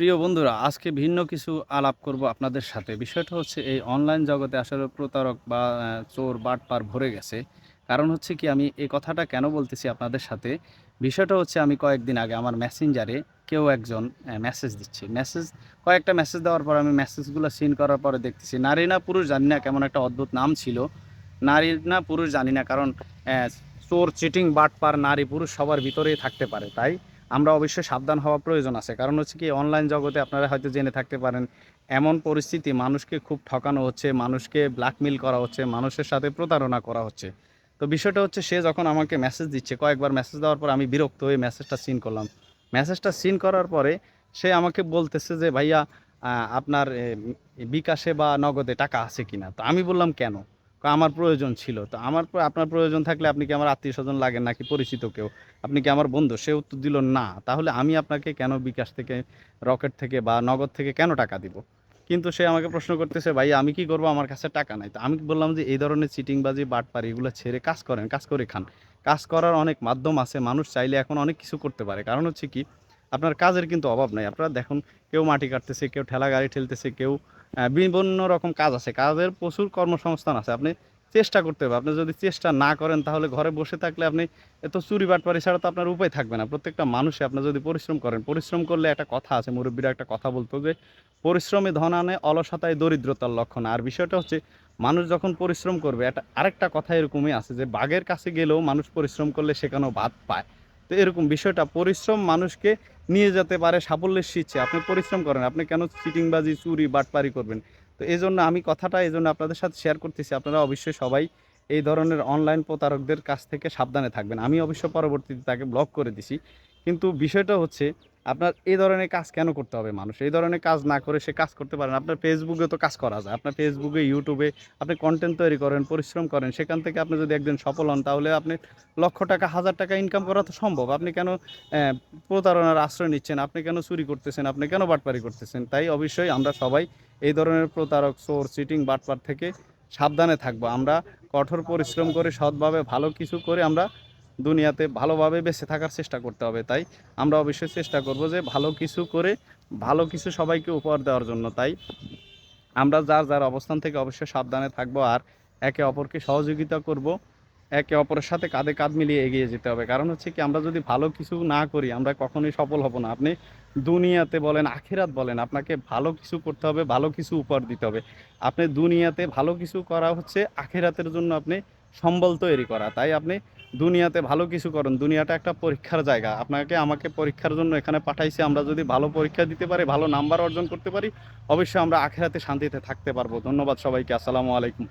প্রিয় বন্ধুরা, আজকে ভিন্ন কিছু আলাপ করব আপনাদের সাথে। বিষয়টা হচ্ছে এই অনলাইন জগতে আসলে প্রতারক বা চোর বাটপার ভরে গেছে। কারণ হচ্ছে কি, আমি এই কথাটা কেন বলতেছি আপনাদের সাথে? বিষয়টা হচ্ছে আমি কয়েকদিন আগে আমার মেসেঞ্জারে কেউ একজন মেসেজ দিচ্ছে। কয়েকটা মেসেজ দেওয়ার পর আমি মেসেজগুলো সিন করার পরে দেখতেছি নারী না পুরুষ জানি না, কেমন একটা অদ্ভুত নাম ছিল। নারী না পুরুষ জানি না, কারণ চোর, চিটিং, বাটপার নারী পুরুষ সবার ভিতরেই থাকতে পারে। তাই আমরা অবশ্যই সাবধান হওয়া প্রয়োজন আছে। কারণ হচ্ছে কি, অনলাইন জগতে আপনারা হয়তো জেনে থাকতে পারেন, এমন পরিস্থিতি মানুষকে খুব ঠকানো হচ্ছে, মানুষকে ব্ল্যাকমেইল করা হচ্ছে, মানুষের সাথে প্রতারণা করা হচ্ছে। তো বিষয়টা হচ্ছে, সে যখন আমাকে মেসেজ দিচ্ছে, কয়েকবার মেসেজ দেওয়ার পর আমি বিরক্ত হয়ে মেসেজটা সিন করলাম। মেসেজটা সিন করার পরে সে আমাকে বলতেছে যে, ভাইয়া আপনার বিকাশে বা নগদে টাকা আছে কিনা। তো আমি বললাম, কেন? আমার প্রয়োজন ছিল। তো আপনার প্রয়োজন থাকলে আপনি কি আমার আত্মীয় স্বজন লাগেন নাকি পরিচিত কেউ? আপনি কি আমার বন্ধু? সে উত্তর দিল, না। তাহলে আমি আপনাকে কেন বিকাশ থেকে, রকেট থেকে বা নগদ থেকে কেন টাকা দিব? কিন্তু সে আমাকে প্রশ্ন করতেছে, ভাই আমি কি করব, আমার কাছে টাকা নাই। তো আমি বললাম যে, এই ধরনের চিটিংবাজি, বাটপারি এগুলো ছেড়ে কাজ করেন, কাজ করে খান। কাজ করার অনেক মাধ্যম আছে। মানুষ চাইলে এখন অনেক কিছু করতে পারে। কারণ হচ্ছে কি, আপনার কাজের কিন্তু অভাব নাই। আপনারা দেখুন, কেউ মাটি কাটতেছে, কেউ ঠেলা গাড়ি ঠেলতেছে, কেউ বিভিন্ন রকম কাজ আছে। কাজের প্রচুর কর্মসংস্থান আছে। আপনি চেষ্টা করতে হবে। আপনি যদি চেষ্টা না করেন, তাহলে ঘরে বসে থাকলে আপনি এ তো চুরি বাটপারি ছাড়া তো আপনার উপায় থাকবে না। প্রত্যেকটা মানুষে আপনি যদি পরিশ্রম করেন, পরিশ্রম করলে একটা কথা আছে, মুরব্বীরা একটা কথা বলতো যে, পরিশ্রমী ধন আনে, অলসতায় দরিদ্রতার লক্ষণ। আর বিষয়টা হচ্ছে, মানুষ যখন পরিশ্রম করবে, আরেকটা কথা এরকমই আছে যে, বাঘের কাছে গেলেও মানুষ পরিশ্রম করলে সেখানেও ভাত পায়। তো এরকম বিষয়টা, পরিশ্রম মানুষকে নিয়ে যেতে পারে সাফল্যের শীর্ষে। আপনি পরিশ্রম করেন, আপনি কেন চিটিংবাজি, চুরি, বাটপারি করবেন? তো এজন্য আমি কথাটা এজন্য আপনাদের সাথে শেয়ার করতেছি। আপনারা অবশ্যই সবাই এই ধরনের অনলাইন প্রতারকদের কাছ থেকে সাবধানে থাকবেন। আমি অবশ্য পরবর্তীতে তাকে ব্লক করে দিছি। কিন্তু বিষয়টা হচ্ছে, আপনার এই ধরনের কাজ কেন করতে হবে? মানুষ এই ধরনের কাজ না করে সে কাজ করতে পারেন। আপনার ফেসবুকে তো কাজ করা যায়। আপনার ফেসবুকে, ইউটিউবে আপনি কন্টেন্ট তৈরি করেন, পরিশ্রম করেন। সেখান থেকে আপনি যদি একদিন সফল হন, তাহলে আপনি লক্ষ টাকা, হাজার টাকা ইনকাম করা তো সম্ভব। আপনি কেন প্রতারণার আশ্রয় নিচ্ছেন? আপনি কেন চুরি করতেছেন? আপনি কেন বাটপারি করতেছেন? তাই অবশ্যই আমরা সবাই এই ধরনের প্রতারক, চোর, চিটিং, বাটপার থেকে সাবধানে থাকবো। আমরা কঠোর পরিশ্রম করে, সৎভাবে ভালো কিছু করে আমরা দুনিয়াতে ভালোভাবে বেঁচে থাকার চেষ্টা করতে হবে। তাই আমরা অবশ্যই চেষ্টা করব যে, ভালো কিছু করে ভালো কিছু সবাইকে উপহার দেওয়ার জন্য। তাই আমরা যার যার অবস্থান থেকে অবশ্যই সাবধানে থাকবো, আর একে অপরকে সহযোগিতা করব। একে অপরের সাথে কাঁধে কাঁধ মিলিয়ে এগিয়ে যেতে হবে। কারণ হচ্ছে কি, আমরা যদি ভালো কিছু না করি, আমরা কখনোই সফল হব না। আপনি দুনিয়াতে বলেন, আখিরাত বলেন, আপনাকে ভালো কিছু করতে হবে, ভালো কিছু উপহার দিতে হবে। আপনি দুনিয়াতে ভালো কিছু করা হচ্ছে আখিরাতের জন্য আপনি সম্বল তৈরি করা। তাই আপনি দুনিয়াতে ভালো কিছু করুন। দুনিয়াটা একটা পরীক্ষার জায়গা। আপনাকে আমাকে পরীক্ষার জন্য এখানে পাঠাইছে। আমরা যদি ভালো পরীক্ষা দিতে পারি, ভালো নাম্বার অর্জন করতে পারি, অবশ্যই আমরা আখিরাতে শান্তিতে থাকতে পারবো। ধন্যবাদ সবাইকে। আসসালামু আলাইকুম।